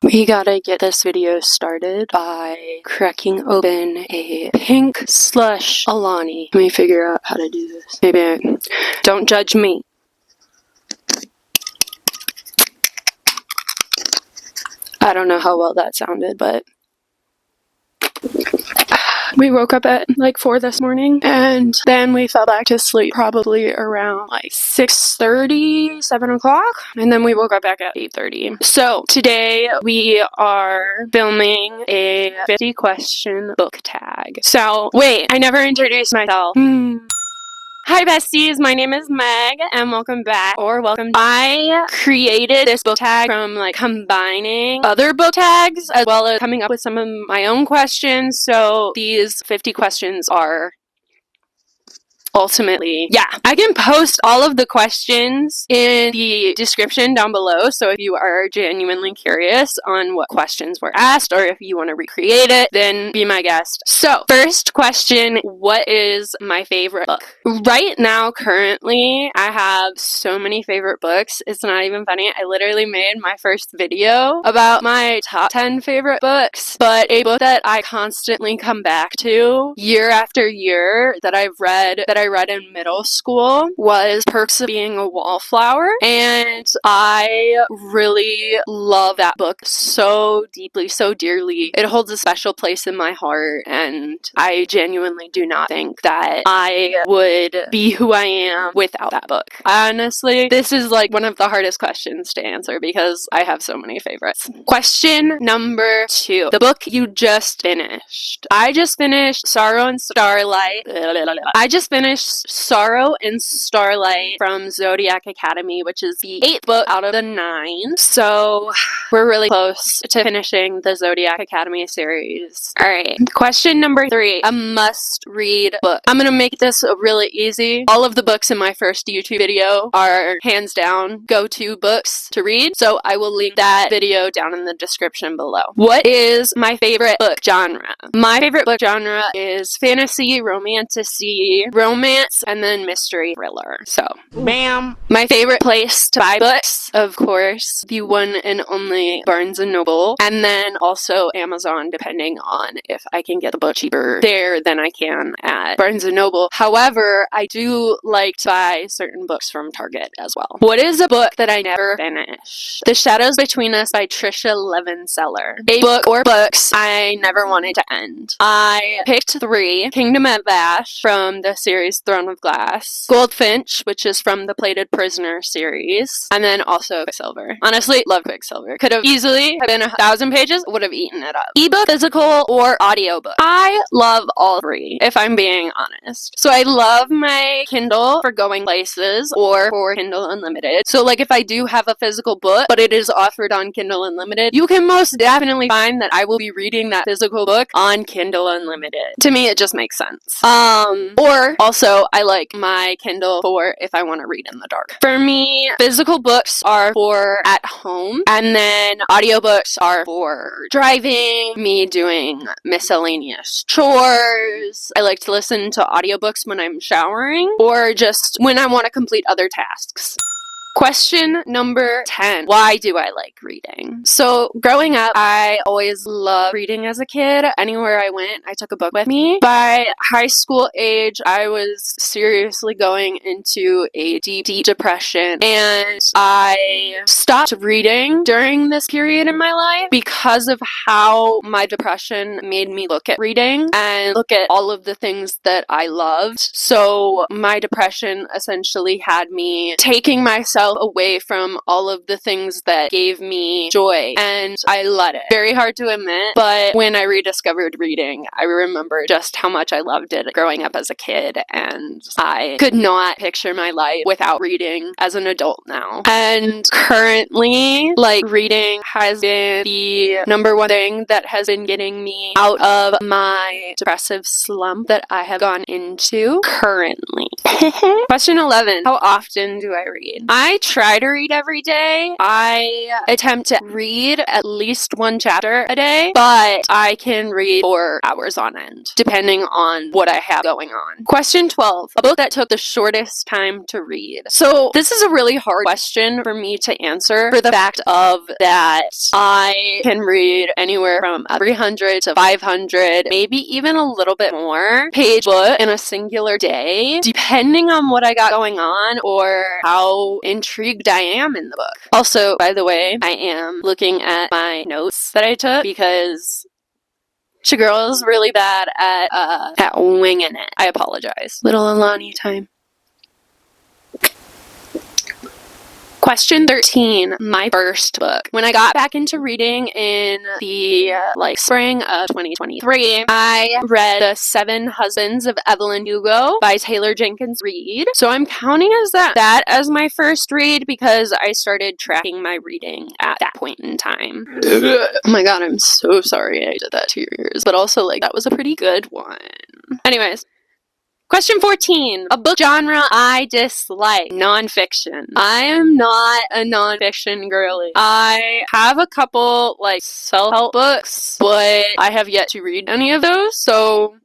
We gotta get this video started by cracking open a pink slush Alani. Let me figure out how to do this. Don't judge me. I don't know how well that sounded, but we woke up at like 4 this morning, and then we fell back to sleep probably around like 6:30, 7 o'clock, and then we woke up back at 8:30. So today we are filming a 50 question book tag. So wait, I never introduced myself. Hi besties, my name is Meg and welcome back, or welcome. I created this book tag from like combining other book tags as well as coming up with some of my own questions. So these 50 questions are ultimately, I can post all of the questions in the description down below, so if you are genuinely curious on what questions were asked or if you want to recreate it, then be my guest. So, first question, what is my favorite book? Right now, currently, I have so many favorite books, it's not even funny. I literally made my first video about my top 10 favorite books, but a book that I constantly come back to year after year that I read in middle school was Perks of Being a Wallflower, and I really love that book so deeply, so dearly. It holds a special place in my heart, and I genuinely do not think that I would be who I am without that book. Honestly, this is like one of the hardest questions to answer because I have so many favorites. Question number 2. The book you just finished. I just finished Sorrow and Starlight from Zodiac Academy, which is the 8th book out of the 9. So we're really close to finishing the Zodiac Academy series. Alright, question number 3. A must-read book. I'm gonna make this really easy. All of the books in my first YouTube video are hands down go-to books to read, so I will link that video down in the description below. What is my favorite book genre? My favorite book genre is fantasy, romance, and then mystery thriller. So, bam! My favorite place to buy books, of course, the one and only Barnes & Noble, and then also Amazon, depending on if I can get the book cheaper there than I can at Barnes & Noble. However, I do like to buy certain books from Target as well. What is a book that I never finished? The Shadows Between Us by Trisha Levenseller. A book or books I never wanted to end. I picked 3. Kingdom at Bash from the series Throne of Glass, Goldfinch, which is from the Plated Prisoner series, and then also Quicksilver. Honestly, love Quicksilver. Could have easily been 1,000 pages, would have eaten it up. Ebook, physical, or audiobook. I love all 3, if I'm being honest. So I love my Kindle for going places or for Kindle Unlimited. So like if I do have a physical book, but it is offered on Kindle Unlimited, you can most definitely find that I will be reading that physical book on Kindle Unlimited. To me, it just makes sense. Or also, I like my Kindle for if I want to read in the dark. For me, physical books are for at home, and then audiobooks are for driving, me doing miscellaneous chores. I like to listen to audiobooks when I'm showering, or just when I want to complete other tasks. Question number 10. Why do I like reading? So growing up, I always loved reading as a kid. Anywhere I went, I took a book with me. By high school age, I was seriously going into a deep depression, and I stopped reading during this period in my life because of how my depression made me look at reading and look at all of the things that I loved. So my depression essentially had me taking myself away from all of the things that gave me joy, and I let it. Very hard to admit, but when I rediscovered reading, I remember just how much I loved it growing up as a kid, and I could not picture my life without reading as an adult now. And currently, like, reading has been the number one thing that has been getting me out of my depressive slump that I have gone into currently. Question 11. How often do I read? I I try to read every day. I attempt to read at least one chapter a day, but I can read 4 hours on end, depending on what I have going on. Question 12. A book that took the shortest time to read. So this is a really hard question for me to answer for the fact of that I can read anywhere from 300 to 500, maybe even a little bit more page book in a singular day, depending on what I got going on or how intrigued I am in the book. Also, by the way, I am looking at my notes that I took because your girl is really bad at winging it. I apologize. Little Alani time. Question 13, my first book. When I got back into reading in the spring of 2023, I read The 7 Husbands of Evelyn Hugo by Taylor Jenkins Reid. So I'm counting that as my first read because I started tracking my reading at that point in time. Oh my god, I'm so sorry I did that to your ears. But also, that was a pretty good one. Anyways. Question 14. A book genre I dislike. Nonfiction. I am not a nonfiction girly. I have a couple, self-help books, but I have yet to read any of those, so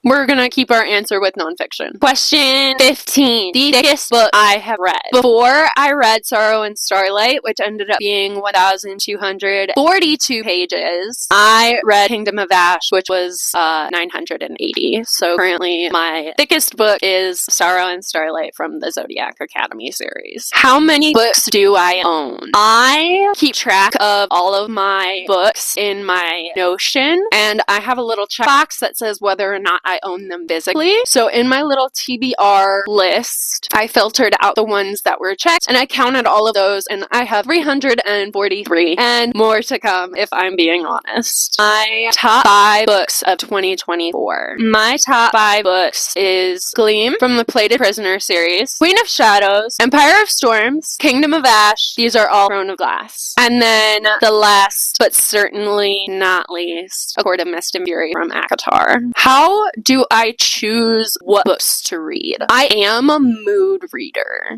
we're gonna keep our answer with nonfiction. Question 15. The thickest book I have read. Before I read Sorrow and Starlight, which ended up being 1,242 pages, I read Kingdom of Ash, which was 980. So currently my thickest book is Sorrow and Starlight from the Zodiac Academy series. How many books do I own? I keep track of all of my books in my Notion, and I have a little checkbox that says whether or not I own them physically. So in my little TBR list, I filtered out the ones that were checked and I counted all of those, and I have 343 and more to come if I'm being honest. My top 5 books of 2024. My top 5 books is Gleam from the Plated Prisoner series, Queen of Shadows, Empire of Storms, Kingdom of Ash. These are all Throne of Glass. And then the last, but certainly not least, A Court of Mist and Fury from ACOTAR. How do I choose what books to read? I am a mood reader.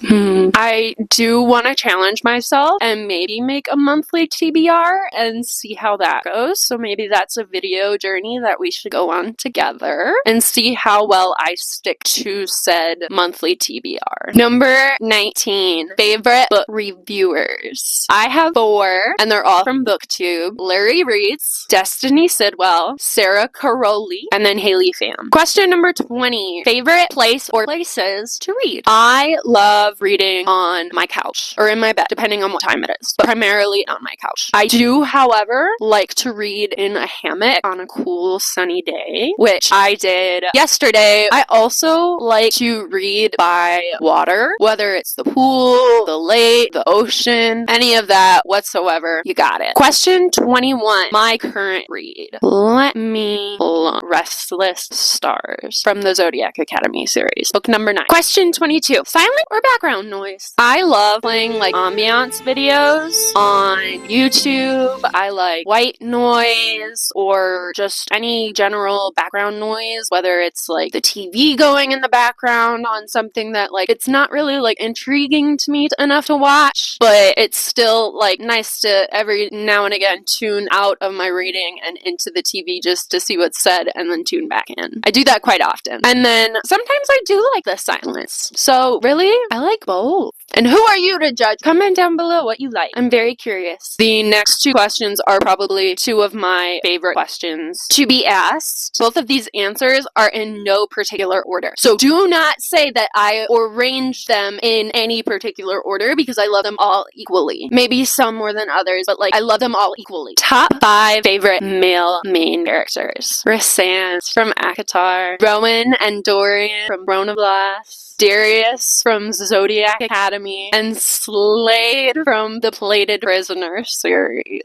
I do want to challenge myself and maybe make a monthly TBR and see how that goes. So maybe that's a video journey that we should go on together and see how well I stick to said monthly TBR. Number 19, favorite book reviewers. I have 4 and they're all from BookTube. Larry Reeds, Destiny Sidwell, Sarah Caroli, and then Haley Pham. Question number 20, favorite place or places to read. I love reading on my couch or in my bed, depending on what time it is, but primarily on my couch. I do, however, like to read in a hammock on a cool sunny day, which I did yesterday. I also like to read by water, whether it's the pool, the lake, the ocean, any of that whatsoever. You got it. Question 21, my current read. Let me look. Restless Stars from the Zodiac Academy series, book number 9. Question 22, silent or background noise? I love playing ambiance videos on YouTube. I like white noise or just any general background noise, whether it's the TV going in the background on something that it's not really intriguing to me enough to watch, but it's still nice to every now and again tune out of my reading and into the TV just to see what's said and then tune back in. I do that quite often. And then sometimes I do like the silence. So really, I like both. And who are you to judge? Comment down below what you like. I'm very curious. The next 2 questions are probably 2 of my favorite questions to be asked. Both of these answers are in no particular order. So do not say that I arranged them in any particular order because I love them all equally. Maybe some more than others, but I love them all equally. Top 5 favorite male main characters. Rysand from ACOTAR, Rowan and Dorian from Throne of Glass, Darius from Zodiac Academy, Academy, and Slade from the Plated Prisoner series.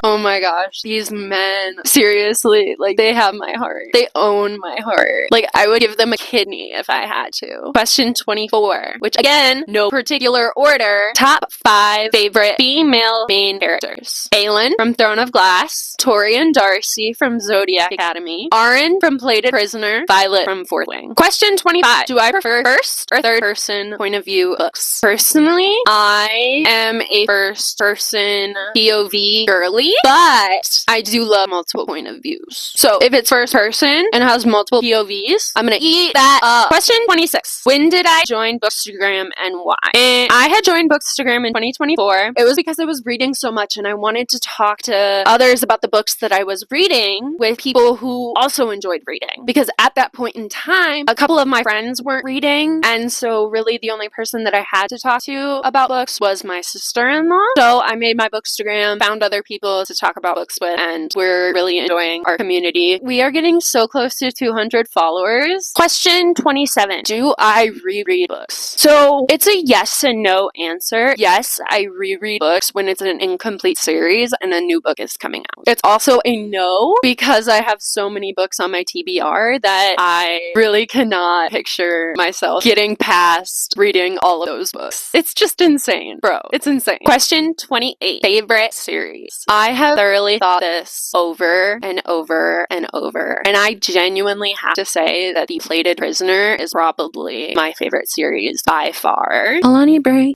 Oh my gosh, these men, seriously, like, they have my heart. They own my heart. Like, I would give them a kidney if I had to. Question 24, which again, no particular order. Top 5 favorite female main characters. Aelin from Throne of Glass, Tori and Darcy from Zodiac Academy, Arin from Plated Prisoner, Violet from Fourth Wing. Question 25, do I prefer first or third person point of view books? Personally, I am a first person POV girly, but I do love multiple point of views. So if it's first person and has multiple POVs, I'm gonna eat that up. Question 26. When did I join Bookstagram and why? And I had joined Bookstagram in 2024. It was because I was reading so much and I wanted to talk to others about the books that I was reading with people who also enjoyed reading. Because at that point in time, a couple of my friends weren't reading, and so really the only person that I had to talk to about books was my sister-in-law. So I made my Bookstagram, found other people to talk about books with, and we're really enjoying our community. We are getting so close to 200 followers. Question 27. Do I reread books? So it's a yes and no answer. Yes, I reread books when it's an incomplete series and a new book is coming out. It's also a no because I have so many books on my TBR that I really cannot picture myself getting past reading all of those books. It's just insane, bro. It's insane. Question 28. Favorite series. I have thoroughly thought this over and over and over, and I genuinely have to say that The Plated Prisoner is probably my favorite series by far. Alani break.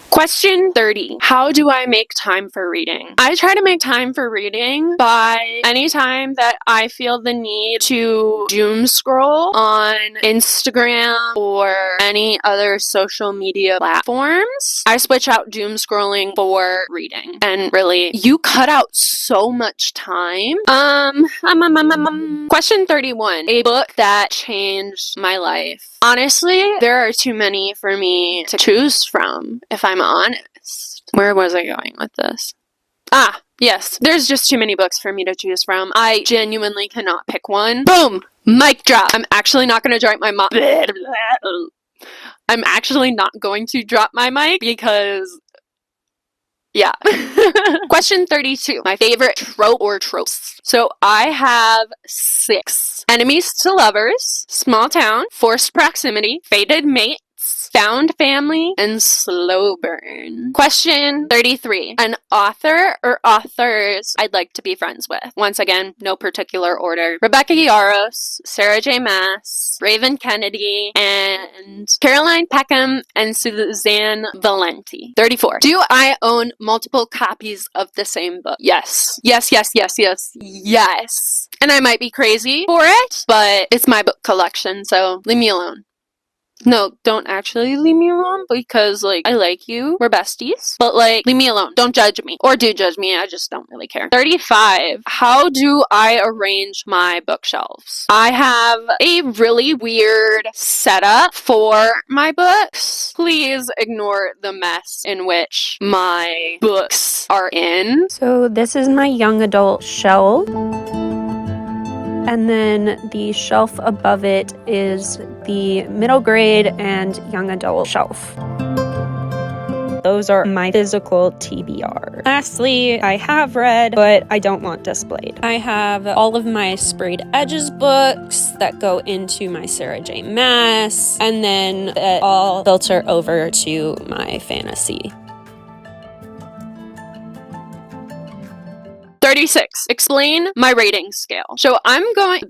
Question 30. How do I make time for reading? I try to make time for reading by any time that I feel the need to doom scroll on Instagram or any other social media platforms. I switch out doom scrolling for reading. And really, you cut out so much time. Question 31. A book that changed my life. Honestly, there are too many for me to choose from, if I'm honest. Where was I going with this? Yes, there's just too many books for me to choose from. I genuinely cannot pick one. Boom! Mic drop. I'm actually not going to drop my I'm actually not going to drop my mic because... yeah. Question 32. My favorite trope or tropes. So I have 6. Enemies to lovers, small town, forced proximity, fated mates, found family, and slow burn. Question 33. An author or authors I'd like to be friends with. Once again, no particular order. Rebecca Yarros, Sarah J. Maas, Raven Kennedy, and Caroline Peckham and Suzanne Valenti. 34. Do I own multiple copies of the same book? Yes. Yes. And I might be crazy for it, but it's my book collection, so leave me alone. No, don't actually leave me alone because, like, I like you. We're besties. But, like, leave me alone. Don't judge me. Or do judge me. I just don't really care. 35. How do I arrange my bookshelves? I have a really weird setup for my books. Please ignore the mess in which my books are in. So this is my young adult shelf. And then the shelf above it is the middle grade and young adult shelf. Those are my physical TBR. Lastly, I have read, but I don't want displayed. I have all of my sprayed edges books that go into my Sarah J. Maas, and then that all filter over to my fantasy. 36. Explain my rating scale. So I'm going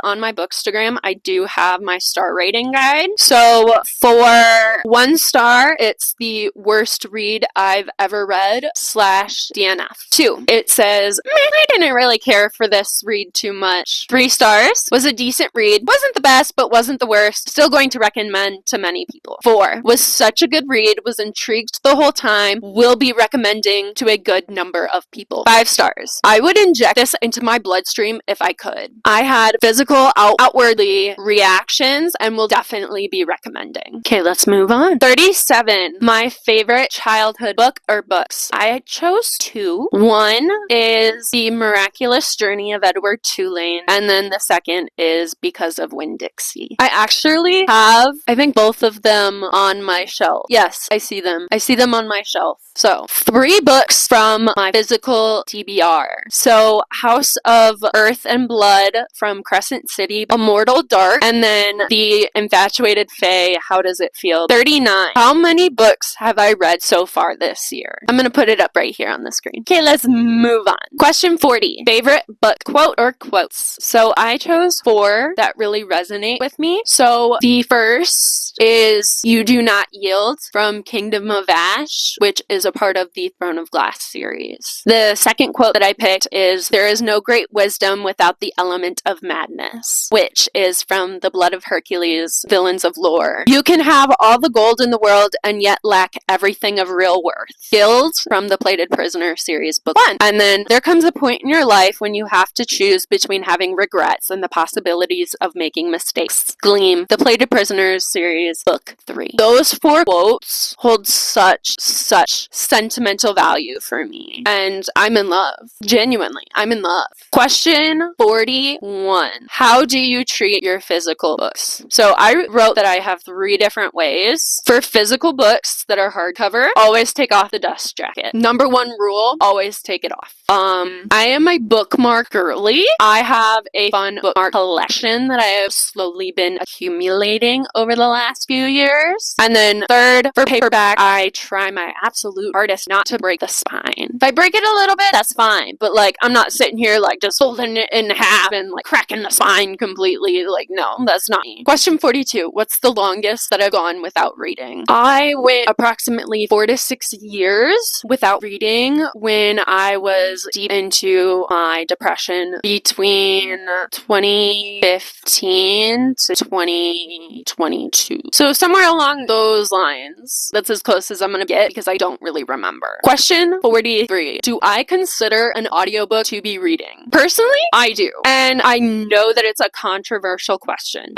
on my Bookstagram. I do have my star rating guide. So for 1 star, it's the worst read I've ever read / DNF. 2, it says, I didn't really care for this read too much. 3 stars, was a decent read. Wasn't the best, but wasn't the worst. Still going to recommend to many people. 4, was such a good read. Was intrigued the whole time. Will be recommending to a good number of people. 5 5 stars. I would inject this into my bloodstream if I could. I had physical outwardly reactions and will definitely be recommending. Okay, let's move on. 37. My favorite childhood book or books. I chose 2. One is The Miraculous Journey of Edward Tulane, and then the second is Because of Winn-Dixie. I actually have, I think, both of them on my shelf. Yes, I see them. I see them on my shelf. So, 3 books from my physical TBR. So, House of Earth and Blood from Crescent City, Immortal Dark, and then The Infatuated Fae, How Does It Feel? 39. How many books have I read so far this year? I'm going to put it up right here on the screen. Okay, let's move on. Question 40. Favorite book quote or quotes. So, I chose 4 that really resonate with me. So, the first is You Do Not Yield from Kingdom of Ash, which is a part of the Throne of Glass series. The second quote that I picked is There is no great wisdom without the element of madness, which is from The Blood of Hercules, Villains of Lore. You can have all the gold in the world and yet lack everything of real worth. Guild from the Plated Prisoner series, book 1. And then there comes a point in your life when you have to choose between having regrets and the possibilities of making mistakes. Gleam, the Plated Prisoners series, book 3. Those 4 quotes hold such sentimental value for me. And I'm in love. Genuinely, I'm in love. Question 41. How do you treat your physical books? So I wrote that I have 3 different ways. For physical books that are hardcover, always take off the dust jacket. Number 1 rule, always take it off. I am a bookmark girly. I have a fun bookmark collection that I have slowly been accumulating over the last few years. And then 3rd, for paperback, I try my absolute hardest not to break the spine. If I break it a little bit, that's fine. But like, I'm not sitting here like just folding it in half and like cracking the spine completely. Like, no, that's not me. Question 42. What's the longest that I've gone without reading? I went approximately 4 to 6 years without reading when I was deep into my depression between 2015 to 2022. So somewhere along those lines, that's as close as I'm gonna get because I don't really remember. Question 43. Do I consider an audiobook to be reading? Personally, I do. And I know that it's a controversial question.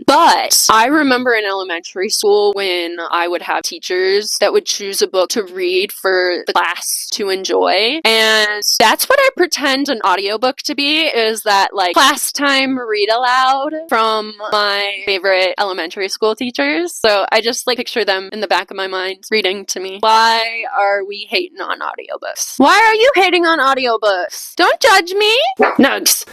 But I remember in elementary school when I would have teachers that would choose a book to read for the class to enjoy. And that's what I pretend an audiobook to be, is that like class time read aloud from my favorite elementary school teachers. So I just like picture them in the back of my mind reading to me. Why are we hating on audiobooks? Why are you hating on audiobooks? Don't judge me. Nugs.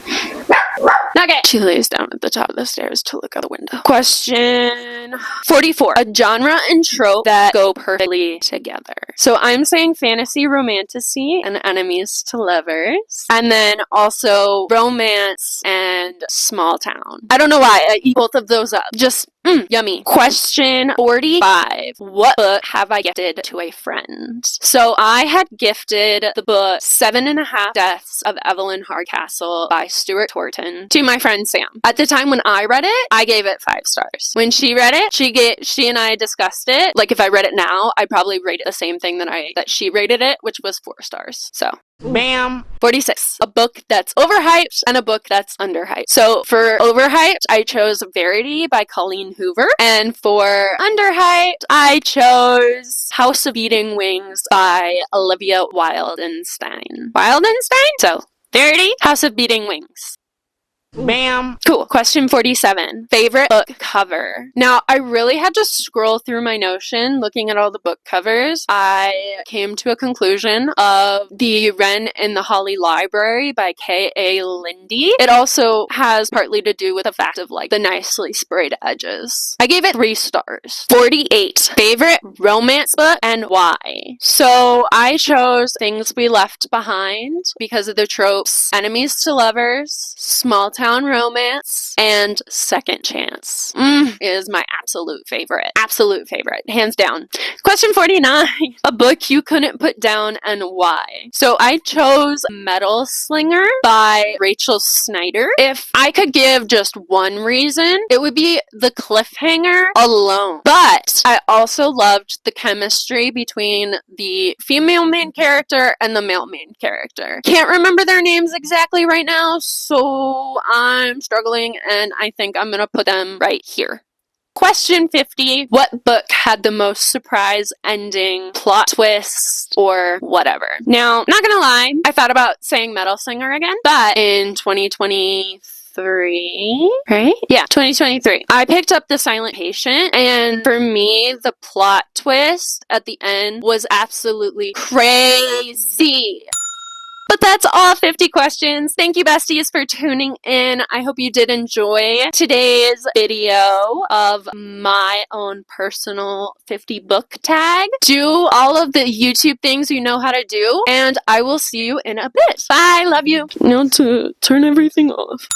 Nugget. She lays down at the top of the stairs to look out the window. Question 44. A genre and trope that go perfectly together. So I'm saying fantasy romantasy and enemies to lovers. And then also romance and small town. I don't know why I eat both of those up. Just yummy. Question 45. What book have I gifted to a friend? So I had gifted the book 7.5 Deaths of Evelyn Hardcastle by Stuart Horton to my friend Sam. At the time when I read it, I gave it 5 stars. When she read it, she and I discussed it. Like if I read it now, I'd probably rate it the same thing that she rated it, which was 4 stars. So bam. 46. A book that's overhyped and a book that's underhyped. So for overhyped, I chose Verity by Colleen Hoover. And for underhyped, I chose House of Eating Wings by Olivia Wildenstein. So Verity, House of Beating Wings. Bam. Cool. Question 47. Favorite book cover. Now, I really had to scroll through my Notion looking at all the book covers. I came to a conclusion of The Wren in the Holly Library by K.A. Lindy. It also has partly to do with the fact of like the nicely sprayed edges. I gave it 3 stars. 48. Favorite romance book and why? So I chose Things We Left Behind because of the tropes enemies to lovers, small Town Romance, and Second Chance. Is my absolute favorite. Absolute favorite. Hands down. Question 49. A book you couldn't put down and why? So I chose Metal Slinger by Rachel Snyder. If I could give just one reason, it would be the cliffhanger alone. But I also loved the chemistry between the female main character and the male main character. Can't remember their names exactly right now, so I'm struggling, and I think I'm gonna put them right here. Question 50. What book had the most surprise ending, plot twist, or whatever? Now, not gonna lie, I thought about saying Metal Slinger again, but in 2023, right? Yeah, 2023. I picked up The Silent Patient, and for me, the plot twist at the end was absolutely crazy. But that's all 50 questions. Thank you, besties, for tuning in. I hope you did enjoy today's video of my own personal 50 book tag. Do all of the YouTube things you know how to do, and I will see you in a bit. Bye. Love you. Now to turn everything off.